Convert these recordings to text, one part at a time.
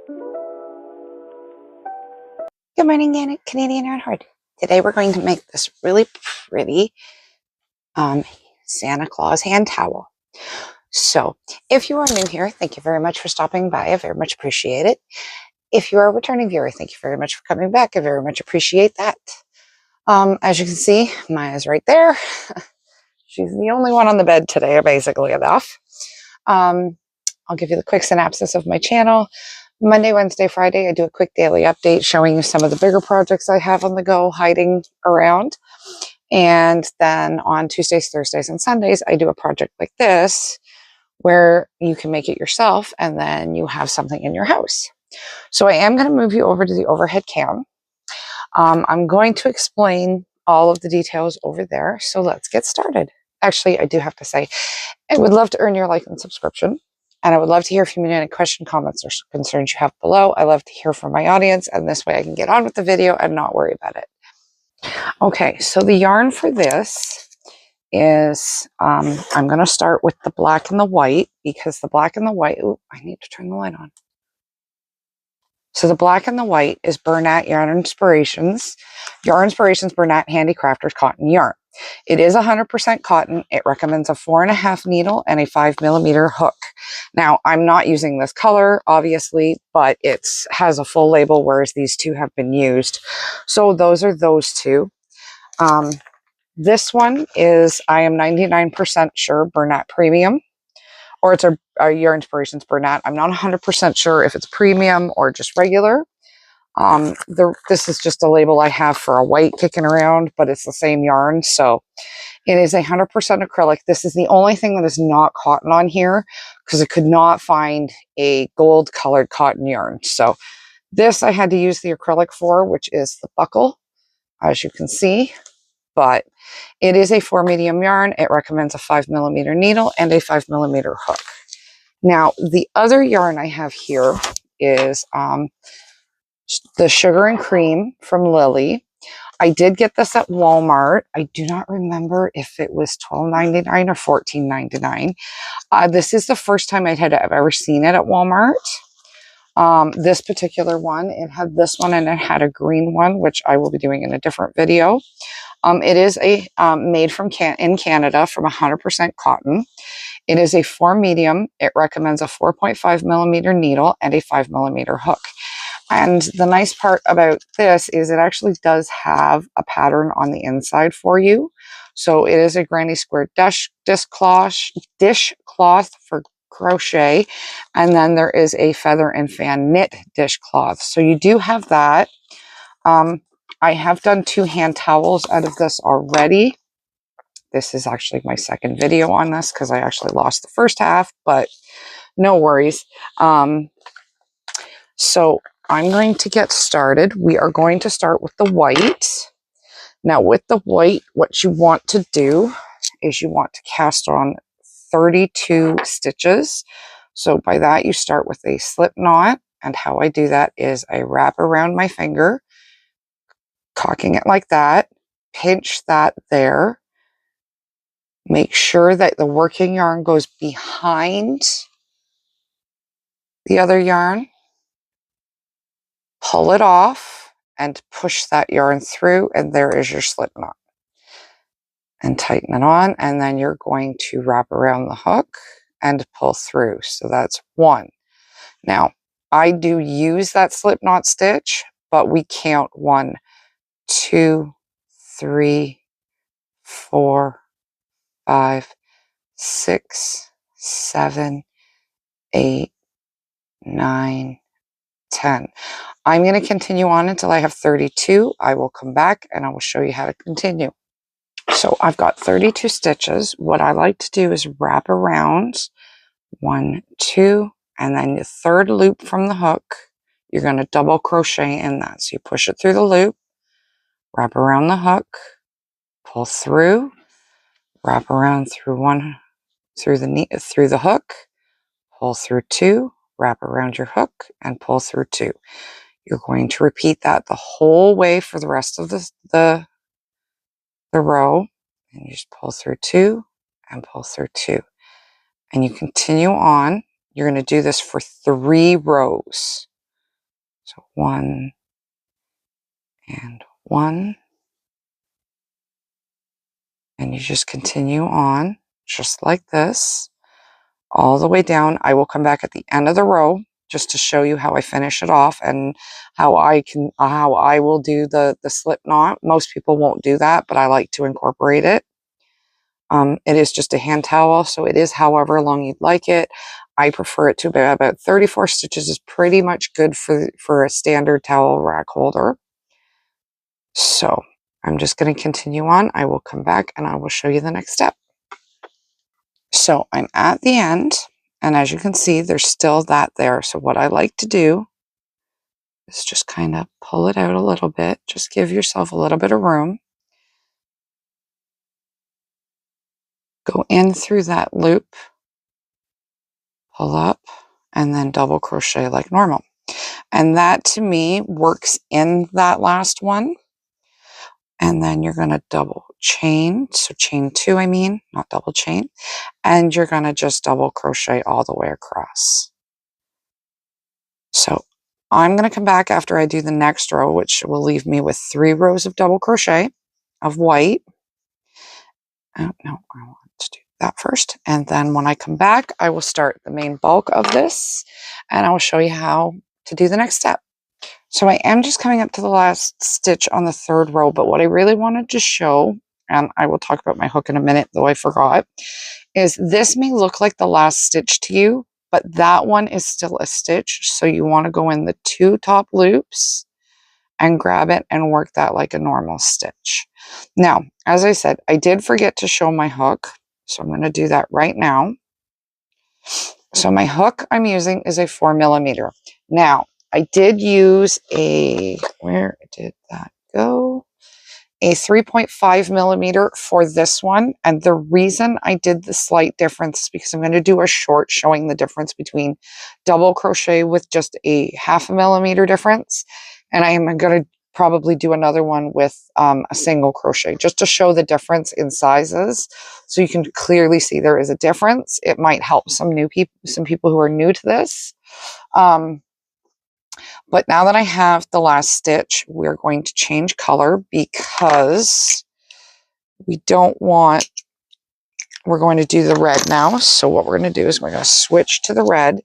Good morning, Canadian Yarn Horde. Today we're going to make this really pretty Santa Claus hand towel. So if you are new here, thank you very much for stopping by. I very much appreciate it. If you are a returning viewer, thank you very much for coming back. I very much appreciate that. As you can see, Maya's right there. She's the only one on the bed today, basically enough. I'll give you the quick synopsis of my channel. Monday, Wednesday, Friday, I do a quick daily update showing you some of the bigger projects I have on the go hiding around. And then on Tuesdays, Thursdays, and Sundays, I do a project like this where you can make it yourself and then you have something in your house. So I am going to move you over to the overhead cam. I'm going to explain all of the details over there. So let's get started. Actually, I do have to say, I would love to earn your like and subscription. And I would love to hear from you any questions, comments, or concerns you have below. I love to hear from my audience, and this way I can get on with the video and not worry about it. Okay, so the yarn for this is, I'm going to start with the black and the white, because the black and the white, I need to turn the light on. So the black and the white is Bernat Yarn Inspirations. Yarn Inspirations Bernat Handicrafters Cotton Yarn. It is 100% cotton. It recommends a 4.5 needle and a 5mm hook. Now, I'm not using this color, obviously, but it has a full label, whereas these two have been used. So those are those two. This one is, I am 99% sure, Bernat Premium. Or it's a Yarn Inspirations Bernat. I'm not 100% sure if it's premium or just regular. This is just a label I have for a white kicking around, but it's the same yarn. So it is 100% acrylic. This is the only thing that is not cotton on here, because I could not find a gold colored cotton yarn. So this I had to use the acrylic for, which is the buckle, as you can see. But it is a 4 medium yarn. It recommends a 5mm needle and a 5mm hook. Now, the other yarn I have here is the Sugar and Cream from Lily. I did get this at Walmart. I do not remember if it was $12.99 or $14.99. This is the first time I've ever seen it at Walmart. This particular one, it had this one and it had a green one, which I will be doing in a different video. It is a made in Canada from 100% cotton. It is a 4 medium. It recommends a 4.5mm needle and a 5mm hook. And the nice part about this is it actually does have a pattern on the inside for you. So it is a granny square dishcloth for crochet. And then there is a feather and fan knit dishcloth. So you do have that. I have done 2 hand towels out of this already. This is actually my second video on this because I actually lost the first half, but no worries. So I'm going to get started. We are going to start with the white. Now with the white, what you want to do is you want to cast on 32 stitches. So by that you start with a slip knot, and how I do that is I wrap around my finger, cocking it like that, pinch that there, make sure that the working yarn goes behind the other yarn, pull it off and push that yarn through, and there is your slip knot. And tighten it on, and then you're going to wrap around the hook and pull through. So that's 1. Now, I do use that slip knot stitch, but we count 1, 2, 3, 4, 5, 6, 7, 8, 9, 10. I'm going to continue on until I have 32. I will come back and I will show you how to continue. So I've got 32 stitches. What I like to do is wrap around 1, 2, and then the third loop from the hook, you're going to double crochet in that. So you push it through the loop, wrap around the hook, pull through, wrap around through the hook, pull through 2, wrap around your hook, and pull through 2. You're going to repeat that the whole way for the rest of the row, and you just pull through 2 and pull through 2, and you continue on. You're going to do this for 3 rows. So 1 and 1. And you just continue on just like this all the way down. I will come back at the end of the row just to show you how I finish it off and how I will do the slip knot. Most people won't do that, but I like to incorporate it. It is just a hand towel, so it is however long you'd like it. I prefer it to be about 34 stitches is pretty much good for a standard towel rack holder. So I'm just going to continue on. I will come back and I will show you the next step. So I'm at the end, and as you can see, there's still that there. So what I like to do is just kind of pull it out a little bit. Just give yourself a little bit of room. Go in through that loop, pull up, and then double crochet like normal. And that to me works in that last one. And then you're going to double chain. So chain 2, I mean, not double chain. And you're going to just double crochet all the way across. So I'm going to come back after I do the next row, which will leave me with 3 rows of double crochet of white. Oh, no, I want to do that first. And then when I come back, I will start the main bulk of this and I will show you how to do the next step. So I am just coming up to the last stitch on the 3rd row, but what I really wanted to show, and I will talk about my hook in a minute, though I forgot, is this may look like the last stitch to you, but that one is still a stitch. So you want to go in the 2 top loops and grab it and work that like a normal stitch. Now, as I said, I did forget to show my hook, so I'm going to do that right now. So my hook I'm using is a 4mm. Now, I did use where did that go? A 3.5mm for this one. And the reason I did the slight difference is because I'm going to do a short showing the difference between double crochet with just a 0.5mm difference. And I am going to probably do another one with a single crochet just to show the difference in sizes. So you can clearly see there is a difference. It might help some people who are new to this. But now that I have the last stitch, we're going to change color because we're going to do the red now. So what we're going to do is we're going to switch to the red,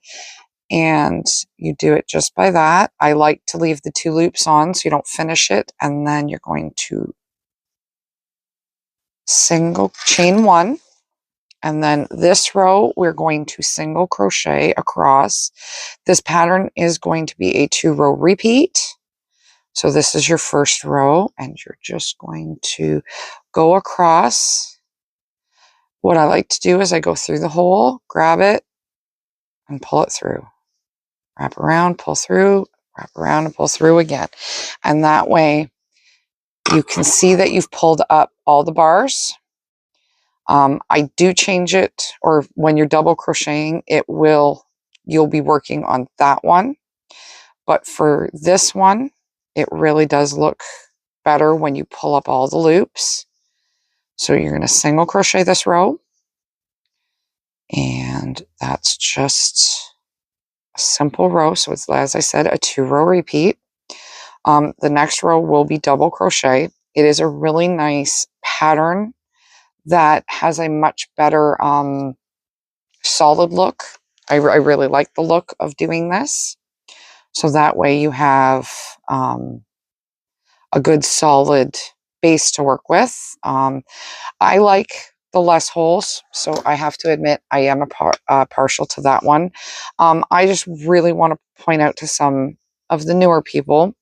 and you do it just by that. I like to leave the 2 loops on so you don't finish it. And then you're going to single chain 1. And then this row, we're going to single crochet across. This pattern is going to be a 2-row repeat. So this is your first row, and you're just going to go across. What I like to do is I go through the hole, grab it, and pull it through. Wrap around, pull through, wrap around, and pull through again. And that way, you can see that you've pulled up all the bars. I do change it, or when you're double crocheting, you'll be working on that one. But for this one, it really does look better when you pull up all the loops. So you're going to single crochet this row, and that's just a simple row. So it's, as I said, a 2-row repeat. The next row will be double crochet. It is a really nice pattern that has a much better solid look. I really like the look of doing this. So that way you have a good solid base to work with. I like the less holes, so I have to admit I am partial to that one. I just really want to point out to some of the newer people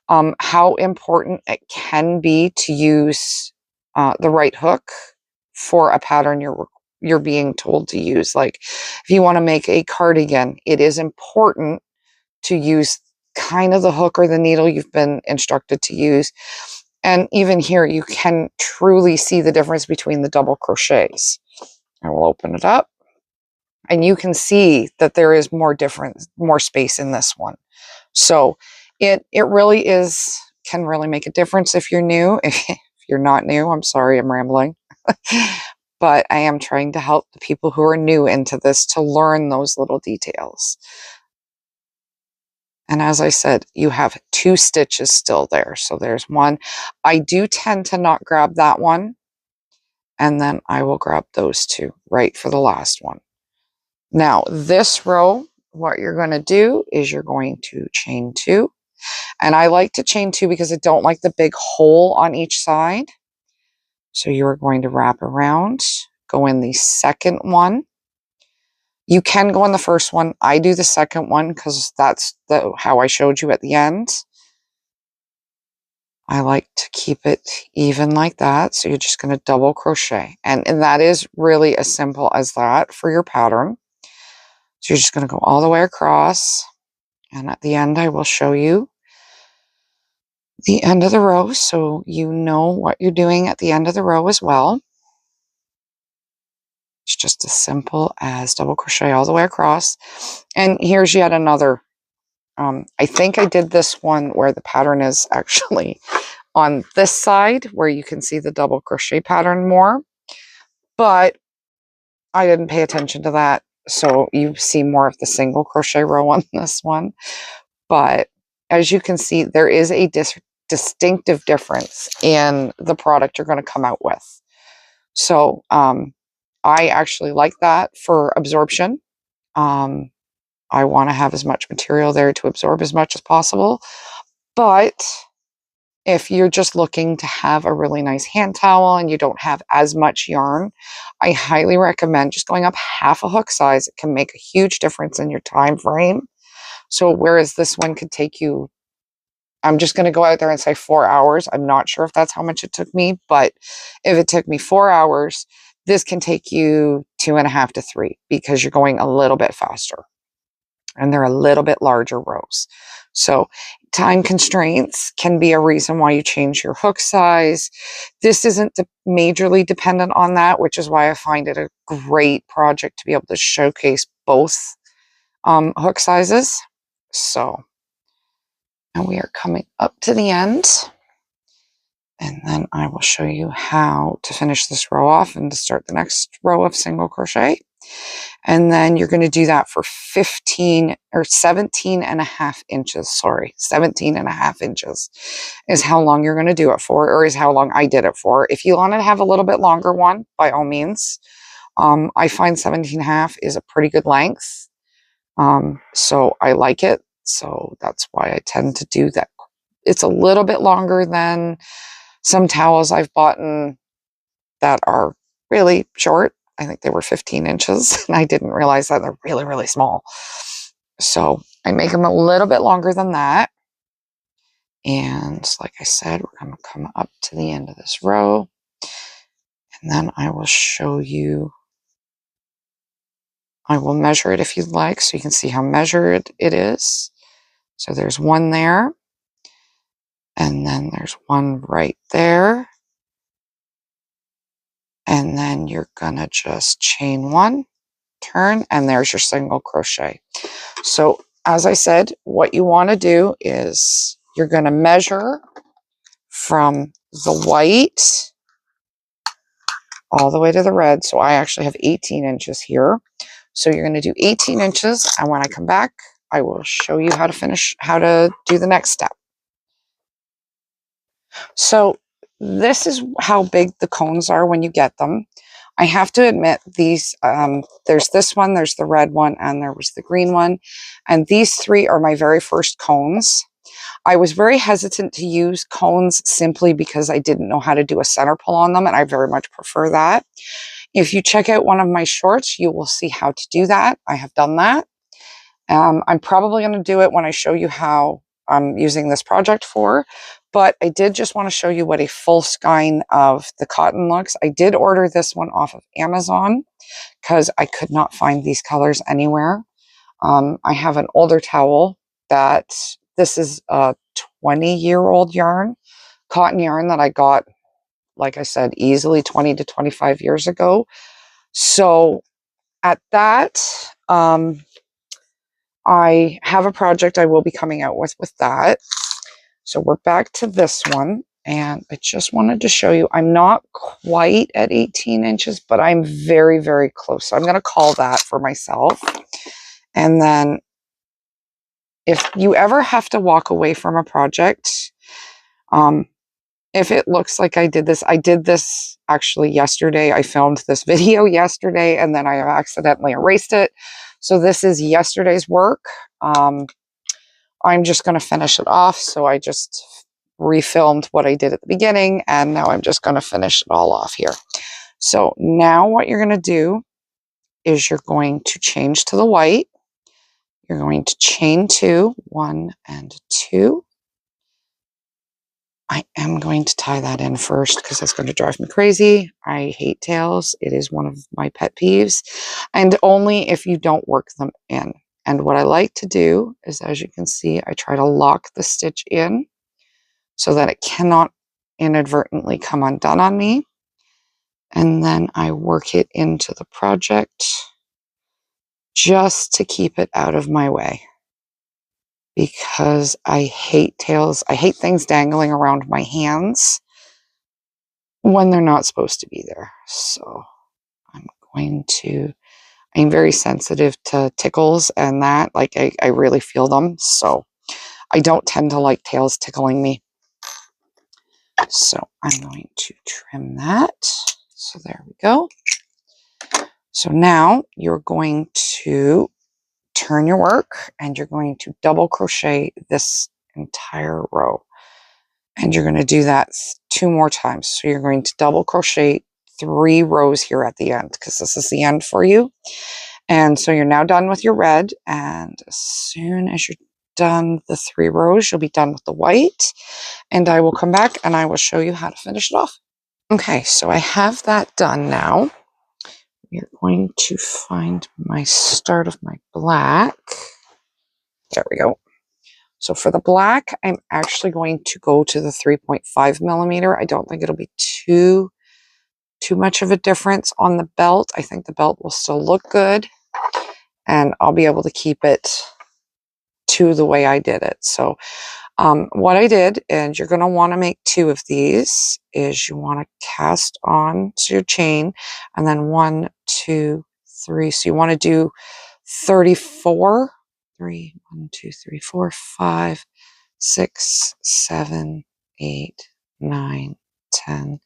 how important it can be to use the right hook for a pattern you're being told to use. Like if you want to make a cardigan, it is important to use kind of the hook or the needle you've been instructed to use. And even here, you can truly see the difference between the double crochets. I will open it up, and you can see that there is more space in this one. So it really can really make a difference if you're new. If you're not new, I'm sorry, I'm rambling. But I am trying to help the people who are new into this to learn those little details. And as I said, you have 2 stitches still there. So there's one. I do tend to not grab that one. And then I will grab those 2 right for the last one. Now this row, what you're going to do is you're going to chain 2. And I like to chain 2 because I don't like the big hole on each side. So you are going to wrap around, go in the second one. You can go in the first one. I do the second one because that's how I showed you at the end. I like to keep it even like that. So you're just going to double crochet. And that is really as simple as that for your pattern. So you're just going to go all the way across. And at the end, I will show you the end of the row so you know what you're doing at the end of the row as well. It's just as simple as double crochet all the way across. And here's yet another. I think I did this one where the pattern is actually on this side where you can see the double crochet pattern more. But I didn't pay attention to that. So you see more of the single crochet row on this one. But as you can see, there is a distinctive difference in the product you're going to come out with. So I actually like that for absorption. I want to have as much material there to absorb as much as possible. But if you're just looking to have a really nice hand towel and you don't have as much yarn, I highly recommend just going up half a hook size. It can make a huge difference in your time frame. So whereas this one could take you, I'm just going to go out there and say 4 hours. I'm not sure if that's how much it took me, but if it took me 4 hours, this can take you 2.5 to 3 because you're going a little bit faster. And they're a little bit larger rows. So time constraints can be a reason why you change your hook size. This isn't majorly dependent on that, which is why I find it a great project to be able to showcase both hook sizes. So, and we are coming up to the end. And then I will show you how to finish this row off and to start the next row of single crochet. And then you're going to do that for 15 or 17.5 inches. Sorry, 17.5 inches is how long you're going to do it for, or is how long I did it for. If you want to have a little bit longer one, by all means. I find 17.5 is a pretty good length. So I like it. So that's why I tend to do that. It's a little bit longer than some towels I've bought that are really short. I think they were 15 inches, and I didn't realize that they're really, really small. So I make them a little bit longer than that. And like I said, we're going to come up to the end of this row. And then I will show you, I will measure it if you'd like, so you can see how measured it is. So there's one there. And then there's one right there. And then you're going to just chain 1, turn, and there's your single crochet. So as I said, what you want to do is you're going to measure from the white all the way to the red. So I actually have 18 inches here. So you're going to do 18 inches. And when I come back, I will show you how to do the next step. So this is how big the cones are when you get them. I have to admit these, there's this one, there's the red one, and there was the green one. And these 3 are my very first cones. I was very hesitant to use cones simply because I didn't know how to do a center pull on them, and I very much prefer that. If you check out one of my shorts, you will see how to do that. I have done that. I'm probably going to do it when I show you how I'm using this project for, but I did just want to show you what a full skein of the cotton looks. I did order this one off of Amazon because I could not find these colors anywhere. I have an older towel that this is a 20-year-old yarn, cotton yarn that I got, like I said, easily 20 to 25 years ago. So at that, I have a project I will be coming out with that. So we're back to this one, and I just wanted to show you, I'm not quite at 18 inches, but I'm very, very close. So I'm going to call that for myself. And then if you ever have to walk away from a project, if it looks like I did this actually yesterday. I filmed this video yesterday and then I accidentally erased it. So this is yesterday's work. I'm just going to finish it off. So I just refilmed what I did at the beginning and now I'm just going to finish it all off here. So now what you're going to do is you're going to change to the white. You're going to chain 2, 1 and 2. I am going to tie that in first because that's going to drive me crazy. I hate tails. It is one of my pet peeves, and only if you don't work them in. And what I like to do is, as you can see, I try to lock the stitch in so that it cannot inadvertently come undone on me. And then I work it into the project just to keep it out of my way, because I hate tails. I hate things dangling around my hands when they're not supposed to be there. So I'm very sensitive to tickles and that, like I really feel them. So I don't tend to like tails tickling me. So I'm going to trim that. So there we go. So now you're going to turn your work and you're going to double crochet this entire row. And you're going to do that 2 more times. So you're going to double crochet 3 rows here at the end, because this is the end for you. And so you're now done with your red. And as soon as you're done the 3 rows, you'll be done with the white. And I will come back and I will show you how to finish it off. Okay, so I have that done now. We're going to find my start of my black. There we go. So for the black, I'm actually going to go to the 3.5 millimeter. I don't think it'll be too much of a difference on the belt. I think the belt will still look good and I'll be able to keep it to the way I did it. So what I did, and you're going to want to make 2 of these, is you want to cast on to your chain and then 1, 2, 3. So you want to do 34. 3, 1, 2, 3, 4, 5, 6, 7, 8, 9, 10, 11,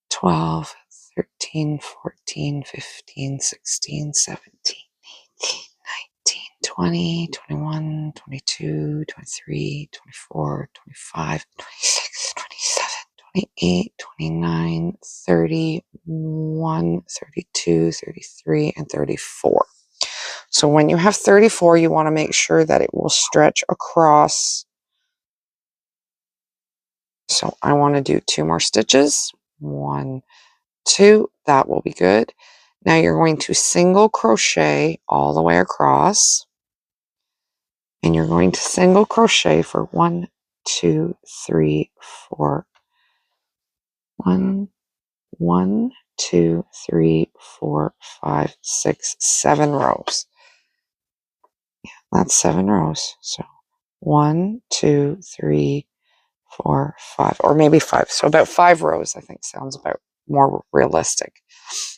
12, 13, 14, 15, 16, 17, 18, 19, 20, 21, 22, 23, 24, 25, 26, 27, 28, 29, 31, 32, 33, and 34. So when you have 34, you want to make sure that it will stretch across. So I want to do 2 more stitches. 1, 2, that will be good. Now you're going to single crochet all the way across. And you're going to single crochet for 1, 2, 3, 4. 1, 1, 2, 3, 4, 5, 6, 7 rows. Yeah, that's 7 rows. So 1, 2, 3, 4, 5, or maybe 5. So about 5 rows, I think sounds about more realistic.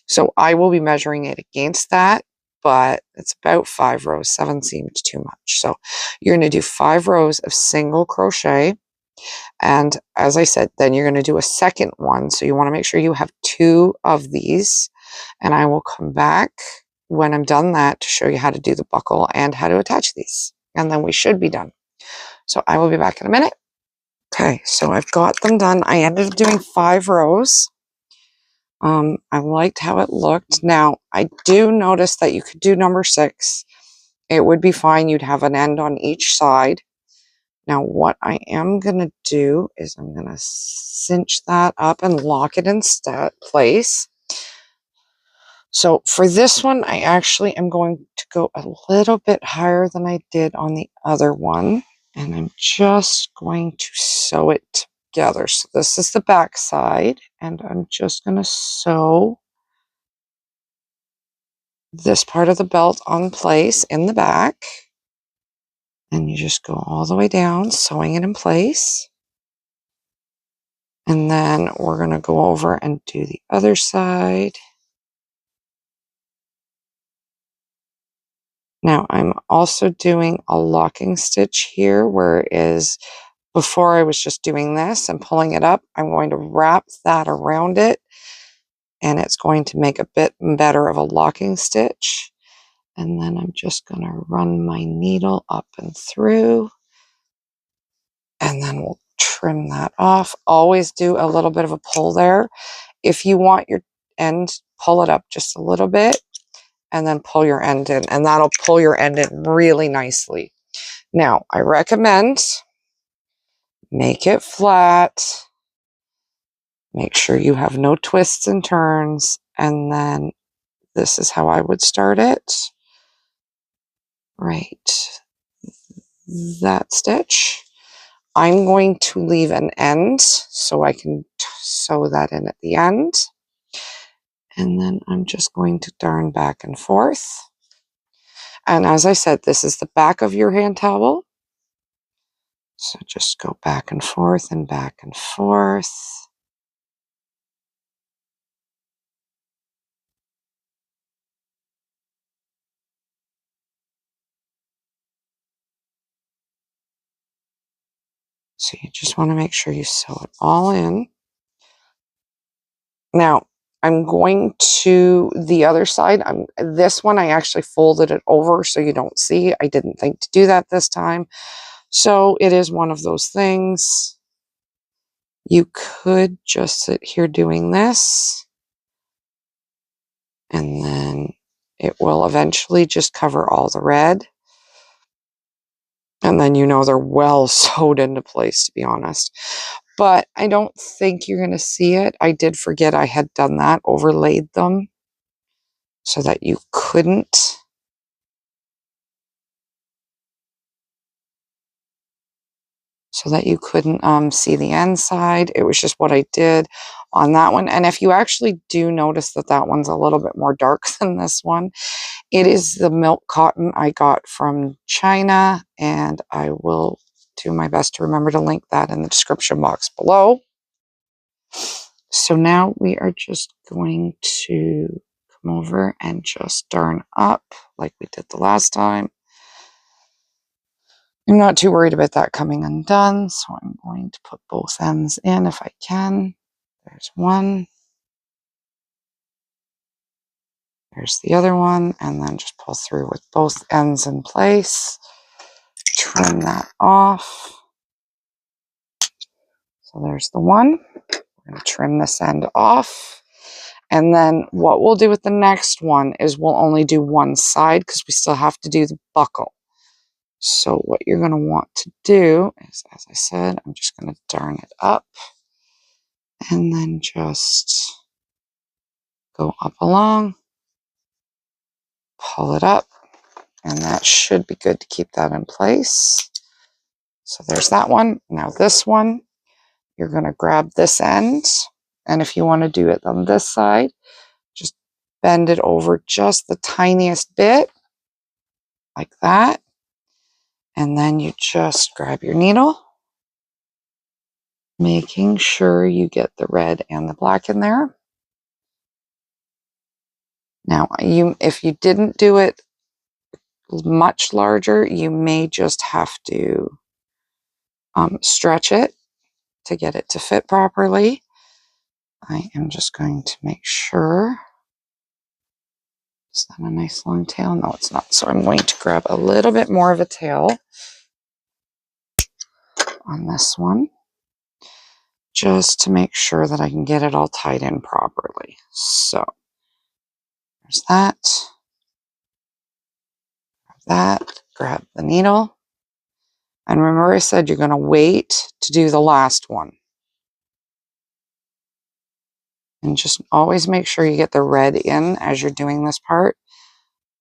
So I will be measuring it against that, but it's about 5 rows. 7 seemed too much. So you're going to do 5 rows of single crochet. And as I said, then you're going to do a second one. So you want to make sure you have 2 of these. And I will come back when I'm done that to show you how to do the buckle and how to attach these. And then we should be done. So I will be back in a minute. Okay, so I've got them done. I ended up doing 5 rows. I liked how it looked. Now, I do notice that you could do number 6. It would be fine. You'd have an end on each side. Now, what I am going to do is I'm going to cinch that up and lock it in place. So for this one, I actually am going to go a little bit higher than I did on the other one. And I'm just going to sew it together. So this is the back side, and I'm just going to sew this part of the belt on place in the back. And you just go all the way down, sewing it in place. And then we're going to go over and do the other side. Now I'm also doing a locking stitch here, whereas before I was just doing this and pulling it up. I'm going to wrap that around it, and it's going to make a bit better of a locking stitch. And then I'm just going to run my needle up and through, and then we'll trim that off. Always do a little bit of a pull there. If you want your end, pull it up just a little bit and then pull your end in, and that'll pull your end in really nicely. Now, I recommend make it flat. Make sure you have no twists and turns, and then this is how I would start it. Right, that stitch. I'm going to leave an end so I can sew that in at the end. And then I'm just going to darn back and forth. And as I said, this is the back of your hand towel. So just go back and forth and back and forth. So you just want to make sure you sew it all in. Now, I'm going to the other side. This one, I actually folded it over so you don't see. I didn't think to do that this time. So it is one of those things. You could just sit here doing this, and then it will eventually just cover all the red. And then you know they're well sewed into place, to be honest. But I don't think you're going to see it. I did forget I had done that, overlaid them so that you couldn't. See the inside. It was just what I did on that one. And if you actually do notice that that one's a little bit more dark than this one, it is the milk cotton I got from China, and I will do my best to remember to link that in the description box below. So now we are just going to come over and just darn up like we did the last time. I'm not too worried about that coming undone, so I'm going to put both ends in if I can. There's one. There's the other one, and then just pull through with both ends in place. Trim that off. So there's the one. We're going to trim this end off. And then what we'll do with the next one is we'll only do one side because we still have to do the buckle. So what you're going to want to do is, as I said, I'm just going to darn it up and then just go up along, pull it up, and that should be good to keep that in place. So there's that one. Now this one, you're going to grab this end, and if you want to do it on this side, just bend it over just the tiniest bit, like that. And then you just grab your needle, making sure you get the red and the black in there. Now, if you didn't do it much larger, you may just have to stretch it to get it to fit properly. I am just going to make sure. Is that a nice long tail? No, it's not. So I'm going to grab a little bit more of a tail on this one, just to make sure that I can get it all tied in properly. So there's that. Grab the needle. And remember I said you're going to wait to do the last one. And just always make sure you get the red in as you're doing this part,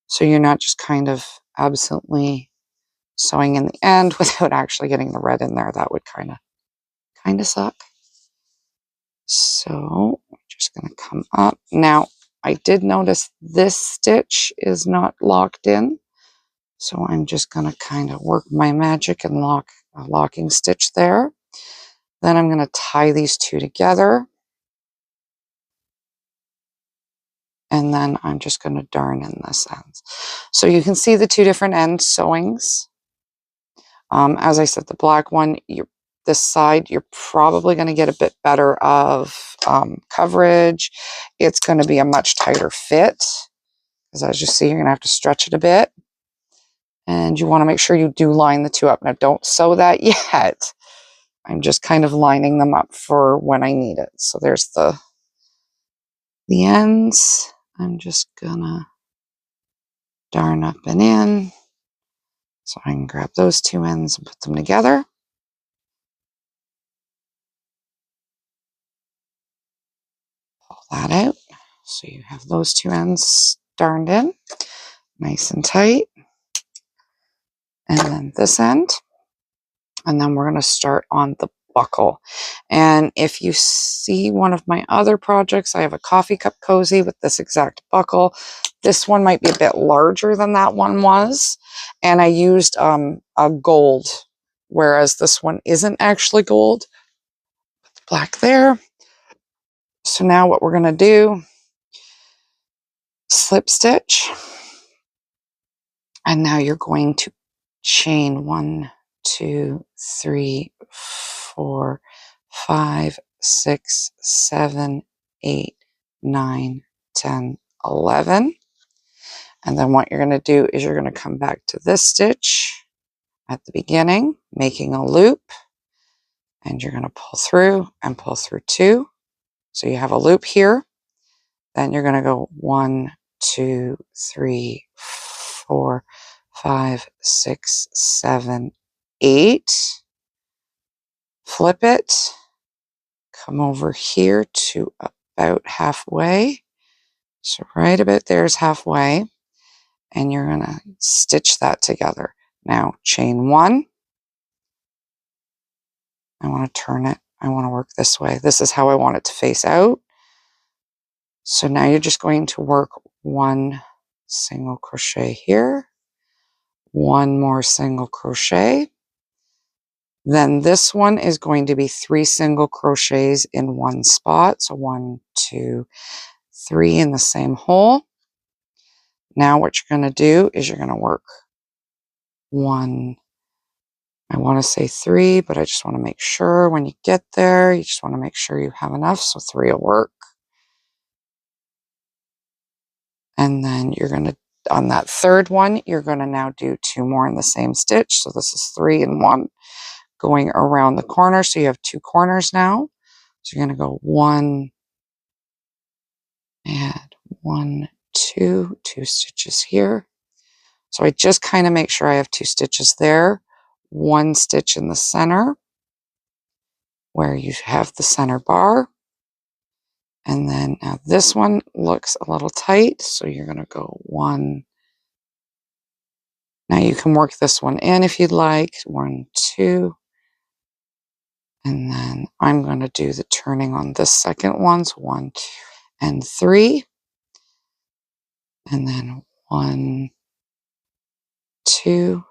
so you're not just kind of absently sewing in the end without actually getting the red in there. That would kind of suck. So I'm just going to come up. Now, I did notice this stitch is not locked in, so I'm just going to kind of work my magic and lock a locking stitch there. Then I'm going to tie these two together. And then I'm just going to darn in this end. So you can see the two different end sewings. As I said, the black one, this side, you're probably going to get a bit better of coverage. It's going to be a much tighter fit, because as you see, you're going to have to stretch it a bit. And you want to make sure you do line the two up. Now, don't sew that yet. I'm just kind of lining them up for when I need it. So there's the ends. I'm just going to darn up and in. So I can grab those two ends and put them together. Pull that out. So you have those two ends darned in, nice and tight. And then this end. And then we're going to start on the buckle. And if you see one of my other projects, I have a coffee cup cozy with this exact buckle. This one might be a bit larger than that one was. And I used a gold, whereas this one isn't actually gold. Put the black there. So now what we're going to do, slip stitch. And now you're going to chain 1, 2, 3, 4, 5, 6, 7, 8, 9, 10, 11. And then what you're going to do is you're going to come back to this stitch at the beginning, making a loop, and you're going to pull through and pull through 2. So you have a loop here. Then you're going to go 1, 2, 3, 4, 5, 6, 7, 8. Flip it. Come over here to about halfway. So right about there is halfway. And you're going to stitch that together. Now chain 1. I want to turn it. I want to work this way. This is how I want it to face out. So now you're just going to work 1 single crochet here. 1 more single crochet. Then this one is going to be 3 single crochets in one spot. So 1, 2, 3 in the same hole. Now what you're going to do is you're going to work 1, I want to say 3, but I just want to make sure when you get there, you just want to make sure you have enough. So 3 will work. And then you're going to, on that third one, you're going to now do 2 more in the same stitch. So this is 3 and 1 going around the corner. So you have 2 corners now. So you're going to go 1 and 1, 2, 2 stitches here. So I just kind of make sure I have 2 stitches there, 1 stitch in the center where you have the center bar. And then now this one looks a little tight. So you're going to go 1. Now you can work this one in if you'd like. 1, 2. And then I'm going to do the turning on this second one. So 1, 2, and 3. And then 1, 2.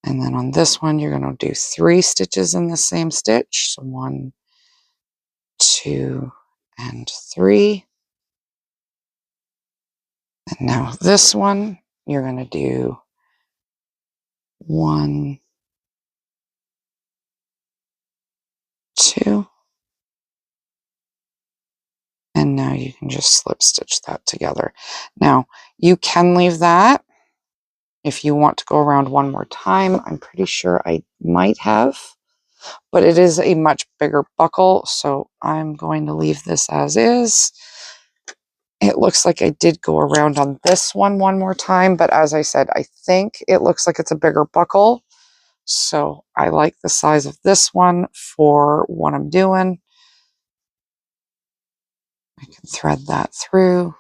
And then on this one, you're going to do 3 stitches in the same stitch. So 1, 2, and 3. And now this one, you're going to do 1, 2. And now you can just slip stitch that together. Now you can leave that if you want to go around one more time. I'm pretty sure I might have, but it is a much bigger buckle. So I'm going to leave this as is. It looks like I did go around on this one more time, but as I said, I think it looks like it's a bigger buckle. So I like the size of this one for what I'm doing. I can thread that through,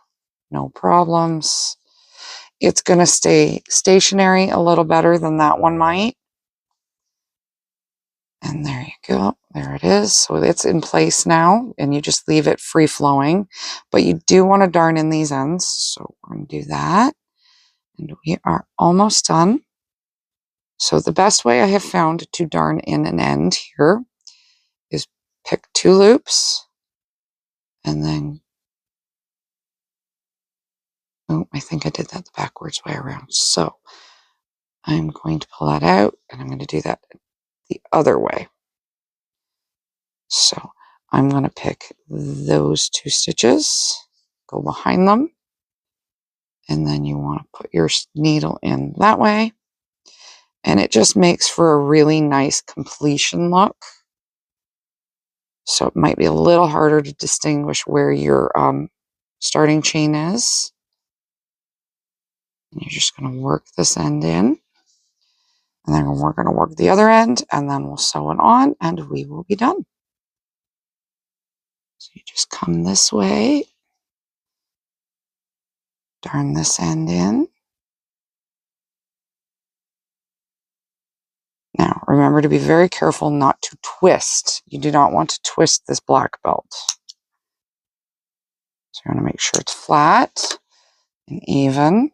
no problems. It's going to stay stationary a little better than that one might. And there you go. There it is. So it's in place now, and you just leave it free flowing. But you do want to darn in these ends. So we're going to do that. And we are almost done. So the best way I have found to darn in an end here is pick 2 loops and then Oh, I think I did that the backwards way around. So I'm going to pull that out and I'm going to do that the other way. So I'm going to pick those 2 stitches, go behind them, and then you want to put your needle in that way. And it just makes for a really nice completion look. So it might be a little harder to distinguish where your starting chain is. And you're just going to work this end in. And then we're going to work the other end, and then we'll sew it on, and we will be done. So you just come this way, darn this end in. Now, remember to be very careful not to twist. You do not want to twist this black belt. So you want to make sure it's flat and even.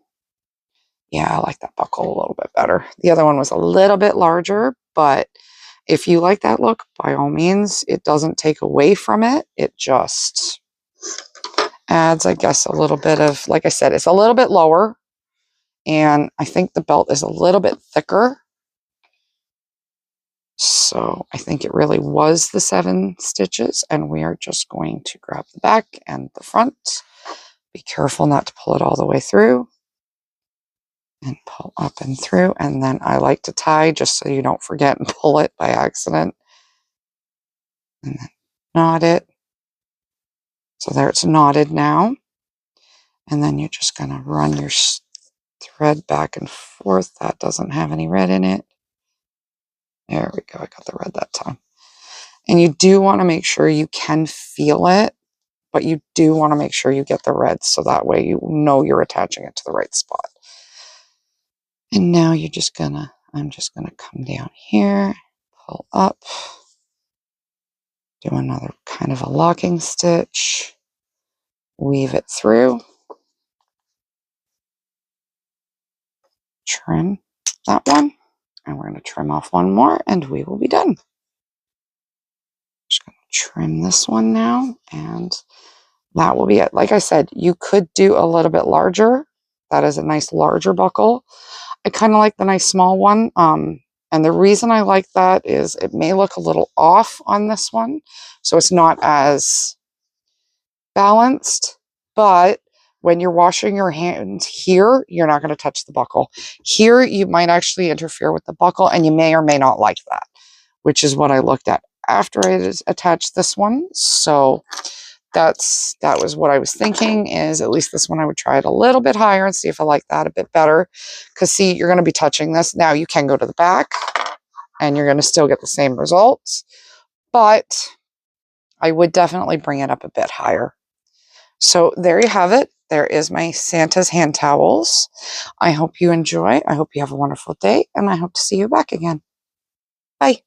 Yeah, I like that buckle a little bit better. The other one was a little bit larger, but if you like that look, by all means, it doesn't take away from it. It just adds, I guess, a little bit of, like I said, it's a little bit lower, and I think the belt is a little bit thicker. So I think it really was the 7 stitches, and we are just going to grab the back and the front. Be careful not to pull it all the way through, and pull up and through. And then I like to tie just so you don't forget and pull it by accident. And then knot it. So there, it's knotted now. And then you're just going to run your thread back and forth. That doesn't have any red in it. There we go. I got the red that time. And you do want to make sure you can feel it, but you do want to make sure you get the red, so that way you know you're attaching it to the right spot. And now you're just gonna, I'm just gonna come down here, pull up, do another kind of a locking stitch, weave it through, trim that one, and we're going to trim off one more, and we will be done. Just going to trim this one now, and that will be it. Like I said, you could do a little bit larger. That is a nice larger buckle. I kind of like the nice small one. And the reason I like that is it may look a little off on this one, so it's not as balanced, but when you're washing your hands here, you're not going to touch the buckle. Here, you might actually interfere with the buckle, and you may or may not like that, which is what I looked at after I attached this one. So that was what I was thinking, is at least this one I would try it a little bit higher and see if I like that a bit better. Because see, you're going to be touching this. Now you can go to the back and you're going to still get the same results, but I would definitely bring it up a bit higher. So there you have it. There is my Santa's hand towels. I hope you enjoy. I hope you have a wonderful day, and I hope to see you back again. Bye.